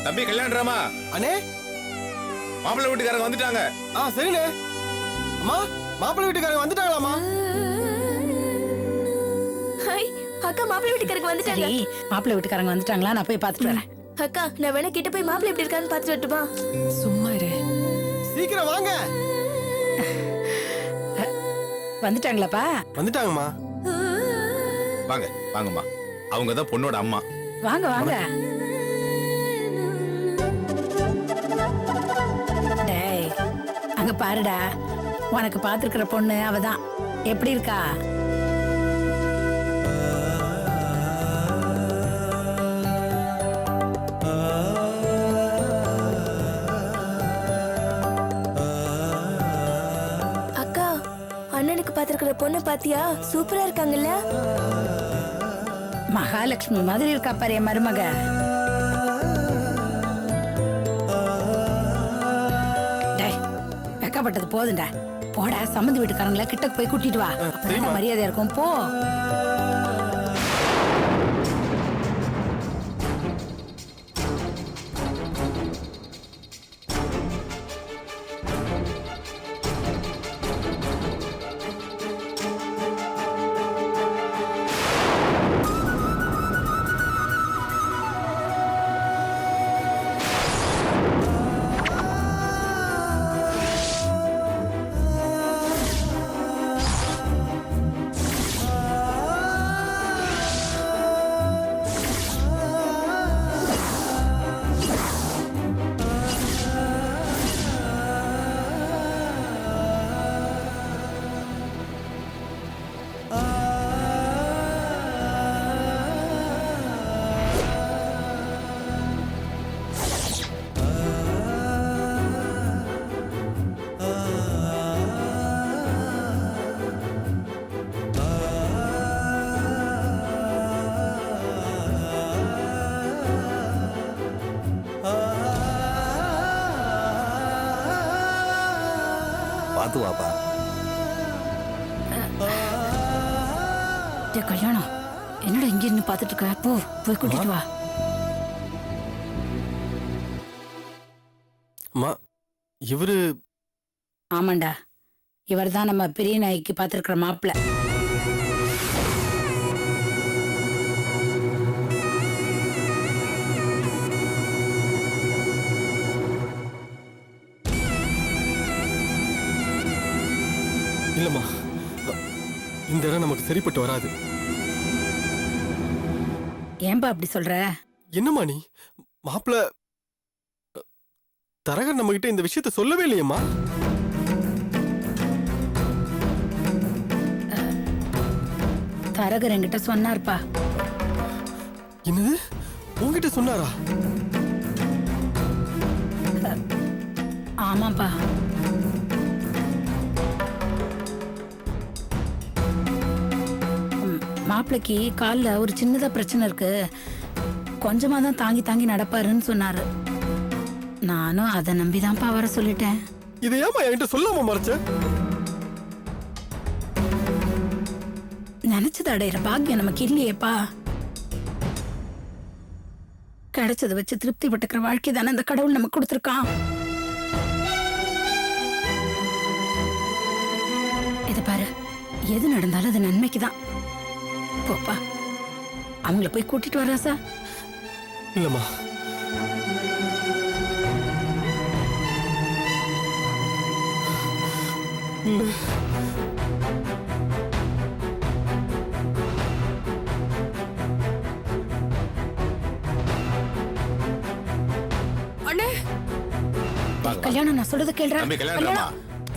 தம்பி கல்யாணராமா அண்ணே, மாப்பிள்ளை வீட்டுக்காரங்க வந்துட்டாங்க. சரிண்ணே. அம்மா, மாப்பிள்ளை வீட்டுக்காரங்க வந்துட்டாங்களாமா? ஹாய் அக்கா, மாப்பிள்ளை வீட்டுக்காரங்க வந்துட்டாங்க. மாப்பிள்ளை வீட்டுக்காரங்க வந்துட்டாங்களா? நான் போய் பார்த்துட்டு வரேன். அக்கா, நான் வேணா கிட்ட போய் மாப்பிள்ளை எப்படி இருக்கான்னு பார்த்துட்டு வரட்டுமா? சும்மா இரு. சீக்கிரம் வாங்க. வந்துட்டாங்களாப்பா? வந்துட்டாங்கம்மா. வாங்க வாங்கம்மா, அவங்க தான் பொண்ணோட அம்மா. வாங்க வாங்க. டேய், அங்க பாருடா, உனக்கு பாத்துருக்கிற பொண்ணு அவதான். எப்படி இருக்கா? அக்கா, அண்ணனுக்கு பாத்துருக்கிற பொண்ணு பாத்தியா? சூப்பரா இருக்காங்கல்ல? மகாலட்சுமி மாதிரி இருக்கா பாரு என் மருமக. டேய், வெக்கப்பட்டது போதுண்டா. போடா, சம்மந்தி வீட்டுக்காரங்கள கிட்ட போய் கூட்டிட்டு வா. அப்பதான் மரியாதை இருக்கும். போ. பாத்து வாப்பா. கல்யாணம் என்னடா இங்க இருந்து பாத்துட்டு இருக்க? போ, போய் கூட்டிட்டு வா. அம்மா, இவரு? ஆமாண்டா, இவர் தான் நம்ம பெரிய நாய்க்கு பாத்துருக்கிற மாப்பிள்ள. இல்லம்மா, இந்த இடம் நமக்கு சரிப்பட்டு வராது. ஏன்பா அப்படி சொல்ற? என்னம்மா நீ? மாப்பிள்ள தரகர் நம்ம கிட்ட இந்த விஷயத்த சொல்லவே இல்லையம்மா. தரகர் என்கிட்ட சொன்னார்ப்பா. என்னது உங்ககிட்ட சொன்னாரா? ஆமாப்பா. மாப்பிளைக்கு காலில் ஒரு சின்னதா பிரச்சனை இருக்கு, கொஞ்சமா தான் தாங்கி தாங்கி நடப்பாருன்னு சொன்னாரு. நானும் அதை நம்பிதான்ப்பா வர சொல்லிட்டேன். இதை ஏமா என்கிட்ட சொல்லாம மறைச்ச? நினைச்சது அடையிற பாக்கியம் நமக்கு இல்லையேப்பா. கிடைச்சதை வச்சு திருப்தி பட்டுக்கிற வாழ்க்கை தானே இந்த கடவுள் நமக்கு கொடுத்துருக்கான். இது பாரு, எது நடந்தாலும் அது நன்மைக்கு தான். போப்பா, அவங்கள போய் கூட்டிட்டு வர்றா சார். இல்லம்மா, அண்ணே கல்யாணம் நான் சொல்றது கேள்றா. தம்பி கல்யாணமா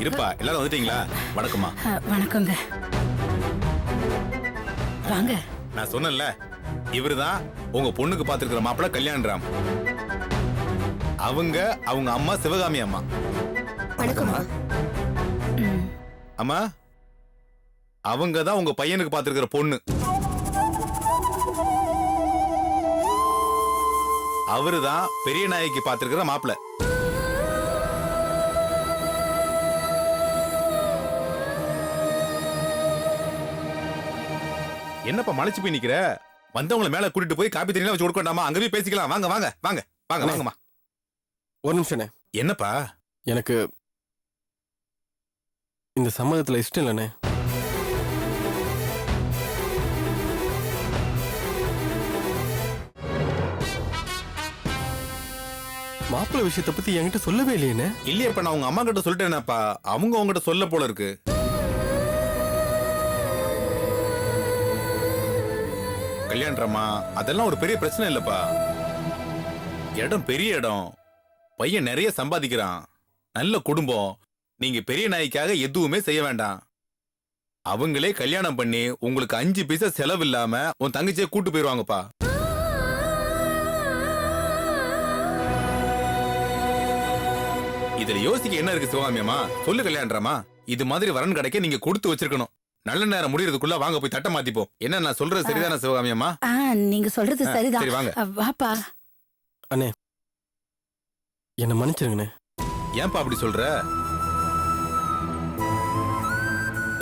இருப்பா, எல்லாரும் வந்துட்டீங்களா? வணக்கம்மா. வணக்கங்க, வாங்க. நான் சொன்னேன்ல, இவருதான் உங்க பொண்ணுக்கு பாத்துருக்கிற மாப்பிள்ள கல்யாணராம். அவங்க அம்மா சிவகாமி அம்மா. வணக்கம்மா. அம்மா, அவங்க தான் உங்க பையனுக்கு பாத்துருக்கிற பொண்ணு. அவருதான் பெரிய நாய்க்கு பாத்துருக்கிற மாப்பிள்ள. என்னப்பா மலைச்சு போய் நிக்கிற? வந்தவங்களை மேல கூட்டிட்டு போய் காப்பி தண்ணி வச்சு கொடுக்கண்டாமா? அங்க போய் பேசிக்கலாம். வாங்க வாங்க வாங்க வாங்க வாங்கம்மா. ஒரு நிமிஷம். என்னப்பா? எனக்கு இந்த சம்மதத்துல இஷ்டம் இல்லைண்ணே. மாப்பிள்ளை விஷயத்தை பத்தி என்கிட்ட சொல்லவே இல்லையே. இல்லையப்பா, நான் உங்க அம்மா கிட்ட சொல்லிட்டேனப்பா. அவங்க உங்ககிட்ட சொல்ல போல இருக்கு. கல்யாணமா அதெல்லாம் ஒரு பெரிய பிரச்சனை இல்லப்பா. இடம் பெரிய இடம், பையன் நிறைய சம்பாதிக்கிறான், நல்ல குடும்பம். நீங்க பெரிய நாய்க்காக எதுவுமே செய்ய வேண்டாம். அவங்களே கல்யாணம் பண்ணி உங்களுக்கு 5 பைசா செலவு இல்லாம உன் தங்கச்சியை கூட்டு போயிருவாங்கப்பா. இதுல யோசிக்க என்ன இருக்கு சிவகாமியம்மா? சொல்லு கல்யாணமா. இது மாதிரி வரன் கிடைக்க நீங்க கொடுத்து வச்சிருக்கணும். நல்ல நேரம் முடியறதுக்குள்ள வாங்க போய் தட்ட மாத்திப்போம். என்ன நான் சொல்றது சரிதானே சிவகாமியம்மா? நீங்க சொல்றது சரிதான். சரி வாங்க. வாப்பா. அண்ணே, என்ன மன்னிச்சிருங்கண்ணே. ஏன்பா அப்படி சொல்ற?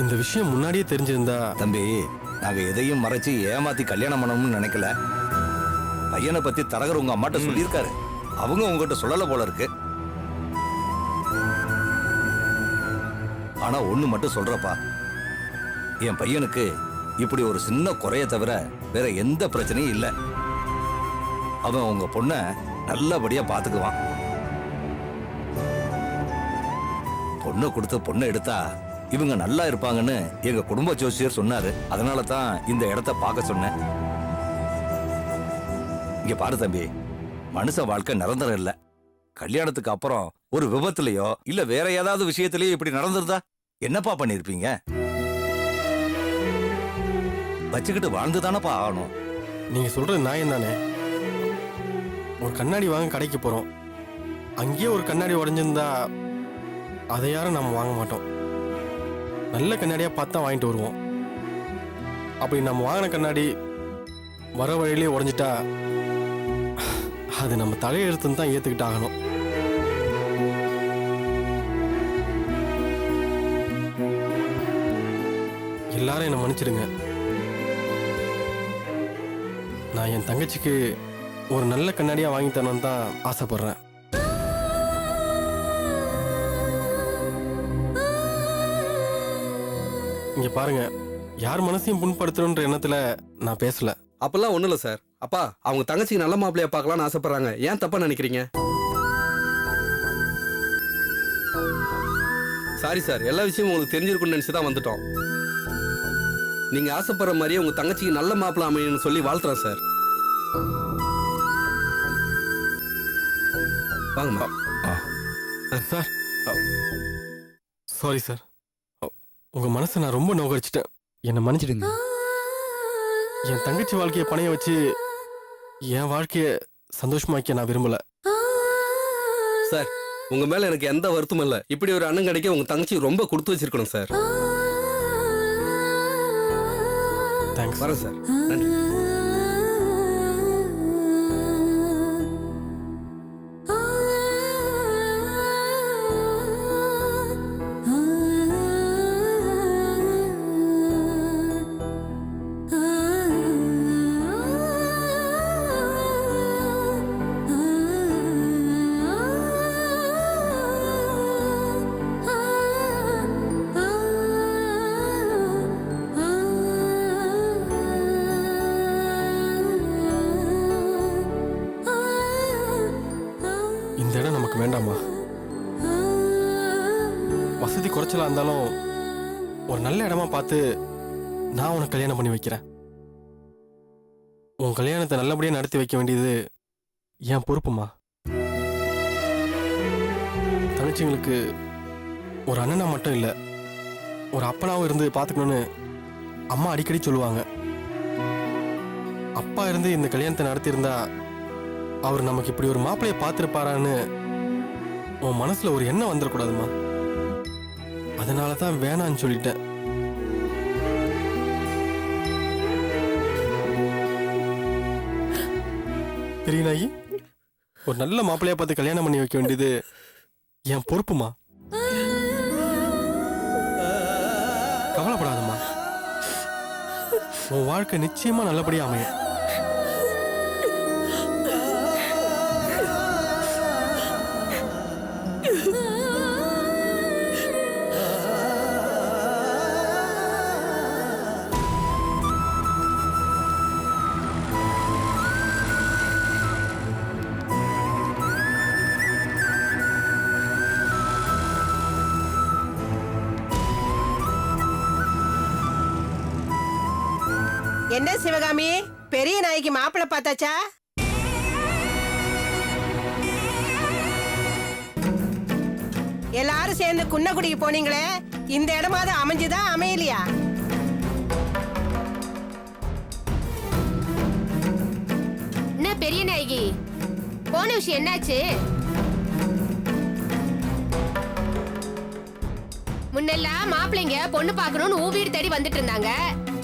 இந்த விஷயம் முன்னாடியே தெரிஞ்சிருந்தா. தம்பி, நாங்க எதையும் மறைச்சு ஏமாத்தி கல்யாணம் பண்ணணும்னு நினைக்கல. பையனை பத்தி தரகர் உங்க அம்மாட்ட சொல்லியிருக்காரு. அவங்க உங்ககிட்ட சொல்லல போல இருக்கு. ஆனா ஒண்ணு மட்டும் சொல்றப்பா, என் பையனுக்கு இப்படி ஒரு சின்ன குறைய தவிர வேற எந்த பிரச்சனையும் இல்லை. அவன் உங்க பொண்ண நல்லபடியா பாத்துக்குவான். பொண்ணை கொடுத்து பொண்ணை எடுத்தா இவங்க நல்லா இருப்பாங்கன்னு எங்க குடும்ப ஜோசியர் சொன்னாரு. அதனால தான் இந்த இடத்த பார்க்க சொன்னேன். இங்க பாரு தம்பி, மனுஷ வாழ்க்கை நிரந்தரம் இல்ல. கல்யாணத்துக்கு அப்புறம் ஒரு விபத்துலயோ இல்ல வேற ஏதாவது விஷயத்திலயோ இப்படி நடந்திருந்தா என்னப்பா பண்ணிருப்பீங்க? வச்சுக்கிட்டு வாழ்ந்துதானப்பா ஆகணும். நீங்க சொல்றது நியாயம் தானே. ஒரு கண்ணாடி வாங்க கடைக்கு போறோம், அங்கேயே ஒரு கண்ணாடி உடைஞ்சிருந்தா அதை யாரும் நம்ம வாங்க மாட்டோம். நல்ல கண்ணாடியா பார்த்தா வாங்கிட்டு வருவோம். அப்படி நம்ம வாங்கின கண்ணாடி வர வழியிலே உடைஞ்சிட்டா அது நம்ம தலையெழுத்துன்னு தான் ஏத்துக்கிட்டு ஆகணும். எல்லாரும் என்ன மன்னிச்சிடுங்க. நான் என் தங்கச்சிக்கு ஒரு நல்ல கண்ணாடியா வாங்கி தரணும்னு தான் ஆசைப்படுறேன். இங்க பாருங்க, யார் மனசையும் புண்படுத்தணுன்ற எண்ணத்துல நான் பேசல. அப்பெல்லாம் ஒண்ணும் இல்ல சார். அப்பா, அவங்க தங்கச்சிக்கு நல்ல மாப்பிள்ளைய பார்க்கலாம்னு ஆசைப்படுறாங்க. ஏன் தப்பா நினைக்கிறீங்க? சாரி சார், எல்லா விஷயமும் உங்களுக்கு தெரிஞ்சிருக்கும்னு நினைச்சு தான் வந்துட்டோம். நீங்க ஆசைப்படுற மாதிரியே உங்க தங்கச்சிக்கு நல்ல மாப்பிள்ளை அமையணும்னு சொல்லி வாழ்த்துறேன் சார். வாங்கம்மா. சார், சாரி சார், உங்க மனசை நான் ரொம்ப நோகடிச்சிட்டேன். என்னை மன்னிச்சிடுங்க. என் தங்கச்சி வாழ்க்கையை பணைய வச்சு என் வாழ்க்கையை சந்தோஷமாக்க நான் விரும்பல. சார் உங்க மேல எனக்கு எந்த வருத்தமும் இல்ல. இப்படி ஒரு அண்ணன் கிடைக்க உங்க தங்கச்சி ரொம்ப கொடுத்து வச்சிருக்கணும் சார். தேங்க்ஸ். வரேன் சார். நன்றி. இந்த இடம் நமக்கு வேண்டாமா? வசதி குறைச்சலா இருந்தாலும் ஒரு நல்ல இடமா பார்த்து நான் உனக்கு கல்யாணம் பண்ணி வைக்கிறேன். உன் கல்யாணத்தை நல்லபடியா நடத்தி வைக்க வேண்டியது என் பொறுப்புமா. தங்கச்சிங்களுக்கு ஒரு அண்ணனா மட்டும் இல்லை, ஒரு அப்பனாவும் இருந்து பார்த்துக்கணும்னு அம்மா அடிக்கடி சொல்லுவாங்க. அப்பா இருந்து இந்த கல்யாணத்தை நடத்தியிருந்தா அவர் நமக்கு இப்படி ஒரு மாப்பிள்ளையை பார்த்துருப்பாரான்னு உன் மனசுல ஒரு எண்ணம் வந்துடக்கூடாதுமா. அதனால தான் வேணான்னு சொல்லிட்டேன். பெரியநாயகி, ஒரு நல்ல மாப்பிள்ளையா பார்த்து கல்யாணம் பண்ணி வைக்க வேண்டியது என் பொறுப்புமா. கவலைப்படாதம்மா, உன் வாழ்க்கை நிச்சயமா நல்லபடியா அமையும். என்ன சிவகாமி, பெரிய நாய்க்கு மாப்பிள்ளை பார்த்தாச்சா? எல்லாரும் சேர்ந்து குன்னக்குடிக்கு போனீங்களே, இந்த இடமாவது அமைஞ்சுதா அமையலையா? என்ன பெரிய நாயகி, போன விஷயம் என்னாச்சு? முன்னெல்லாம் மாப்பிள்ளைங்க பொண்ணு பாக்கணும்னு உன் வீடு தேடி வந்துட்டு இருந்தாங்க.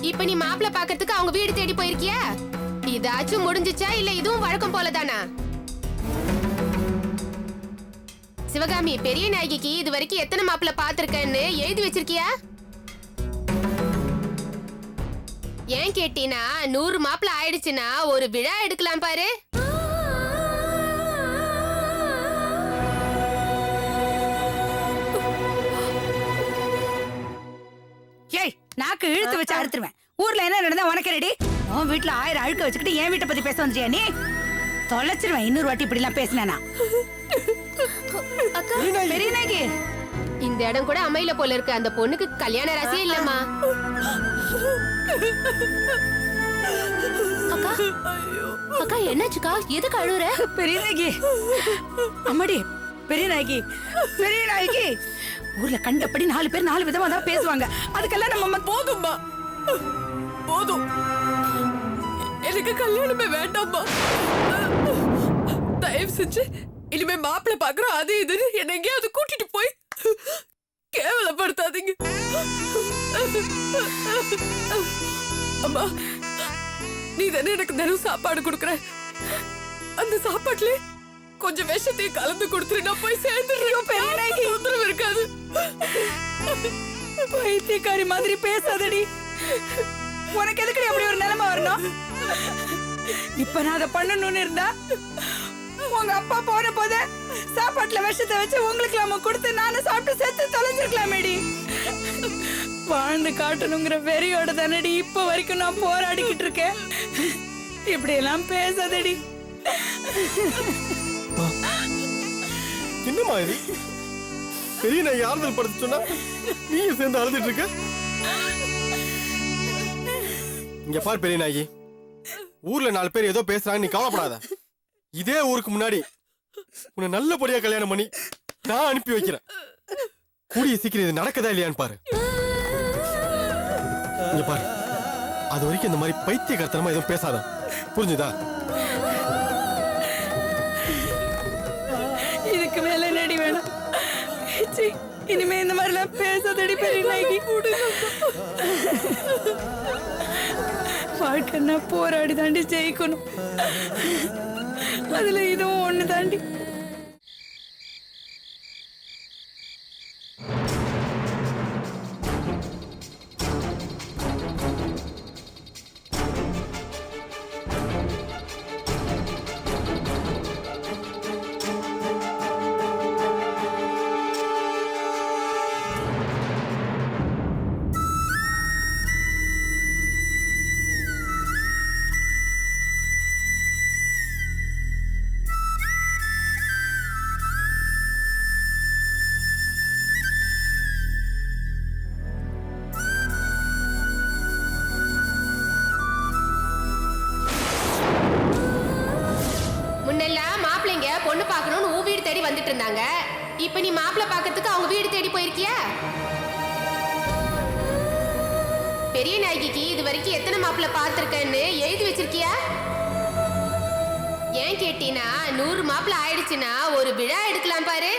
இப்ப நீ மாப்பிள்ளை பாக்கிறதுக்கு அவங்க வீடு தேடி போயிருக்கியா? இதாச்சும் முடிஞ்சுச்சா இல்ல இதுவும் வழக்கம் போலதானா? சிவகாமி, பெரிய நாயகிக்கு இது வரைக்கும் எத்தனை மாப்பிள்ளை பாத்திருக்கன்னு எழுதி வச்சிருக்கியா? ஏன் கேட்டீனா 100 மாப்பிள்ளை ஆயிடுச்சுன்னா ஒரு விழா எடுக்கலாம் பாரு. நாக்கு இழுத்து வச்சு அறுத்துருவேன். ஊர்ல என்ன நடந்தா உனக்கு ரெடி? உன் வீட்டுல 1000 அழுக்க வச்சுக்கிட்டு என் வீட்டை பத்தி பேச வந்துறியா நீ? தொலைச்சிருவேன் இன்னொரு வாட்டி இப்படி எல்லாம் பேசினா. பெரிய நாயகி, இந்த இடம் கூட அமையல போல இருக்கு. அந்த பொண்ணுக்கு கல்யாண ராசியே இல்லம்மா. அக்கா, அக்கா என்னாச்சுக்கா? எதுக்கு அழுகுற? பெரிய நாயகி, அம்மாடி, பெரிய நாயகி, பெரிய நாயகி, ஊர்ல கண்டபடி 4 பேர் 4 விதமா தான் பேசுவாங்க. அதுக்கெல்லாம் நம்ம போதும்மா, போதும். எனக்கு கல்யாணமே வேண்டாம்மா. தயவு செஞ்சு இனிமே மாப்பிள்ளை பாக்குறோம் அது இதுன்னு என்ன எங்கேயாவது கூட்டிட்டு போய் கேவலப்படுத்தாதீங்க. அம்மா, நீ தானே எனக்கு தினம் சாப்பாடு கொடுக்குற. அந்த சாப்பாட்டுல கொஞ்சம் விஷத்தையும் கலந்து கொடுத்துரு, நான் போய் சேர்ந்துடுறேன். தொந்தரவு இருக்காது. பைத்தியக்காரி மாதிரி பேசாதடி. உனக்கு எதுக்கு அப்படி ஒரு நிலைமை வரணும்? இப்ப நான் அதை பண்ணணும்னு இருந்தா உங்க அப்பா போன போது சாப்பாட்டுல விஷத்தை வச்சு உங்களுக்கு நம்ம கொடுத்து நானும் சாப்பிட்டு செத்து தொலைஞ்சிருக்கலாமேடி. வாழ்ந்து காட்டணுங்கிற வெறியோட தானடி இப்ப வரைக்கும் நான் போராடிக்கிட்டு இருக்கேன். இப்படி எல்லாம் பேசாதடி. என்னம்மா இது? பெரிய நான் ஆறுதல் படுத்து சொன்னா நீங்க சேர்ந்து அழுதுட்டு இருக்க. இங்க பார் பெரிய நாயகி, ஊர்ல 4 பேர் ஏதோ பேசுறாங்க, நீ கவலைப்படாத. இதே ஊருக்கு முன்னாடி உன்னை நல்லபடியா கல்யாணம் பண்ணி நான் அனுப்பி வைக்கிறேன். கூடிய சீக்கிரம் இது நடக்கதா இல்லையான்னு பாரு. இங்க பாரு, அது வரைக்கும் இந்த மாதிரி பைத்தியக்காரத்தனமா எதுவும் பேசாத, புரிஞ்சுதா? இனிமே இந்த மாதிரிலாம் பேசாதடி பெரிய நாயகி. வாழ்க்கைன்னா போராடி தாண்டி ஜெயிக்கணும். அதுல இதுவும் ஒண்ணு தாண்டி. முன்னெல்லாம் மாப்பிள்ளைங்க பொண்ணு பார்க்கணும்னு உன் வீடு தேடி வந்துட்டு இருந்தாங்க. இப்ப நீ மாப்பிள்ளை பார்க்கறதுக்கு அவங்க வீடு தேடி போயிருக்கியா? பெரிய நாயகிக்கு இது வரைக்கும் எத்தனை மாப்பிள்ளை பார்த்திருக்கேன்னு எழுதி வச்சிருக்கியா? ஏன் கேட்டீனா 100 மாப்பிள்ளை ஆயிடுச்சுன்னா ஒரு விழா எடுக்கலாம் பாரு.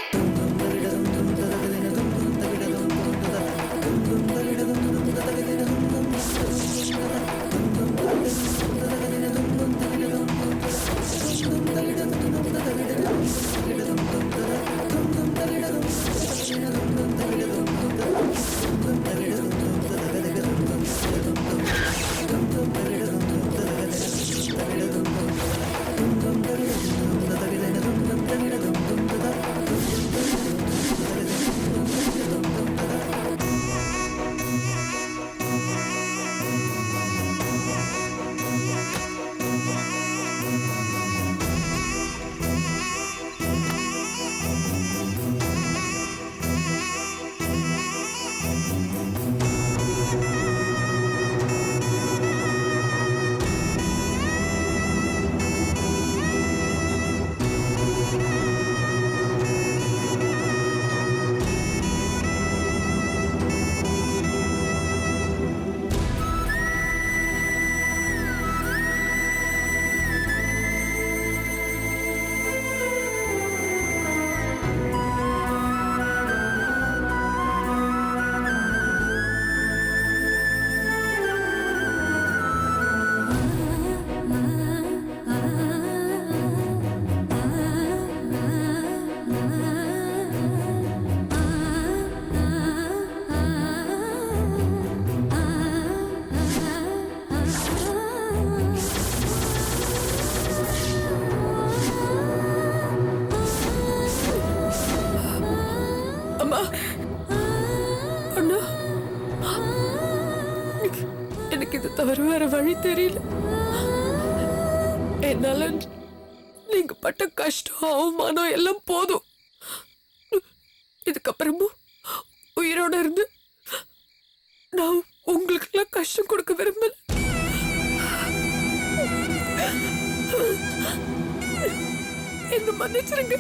அம்மா அண்ணா, எனக்கு இது தவிர வேற வழி தெரியல. என்னால நீங்க பட்ட கஷ்டம் அவமானம் எல்லாம் போதும். இதுக்கப்புறமும் உயிரோட இருந்து நான் உங்களுக்கு எல்லாம் கஷ்டம் கொடுக்க விரும்பல. என்ன மன்னிச்சிருங்க.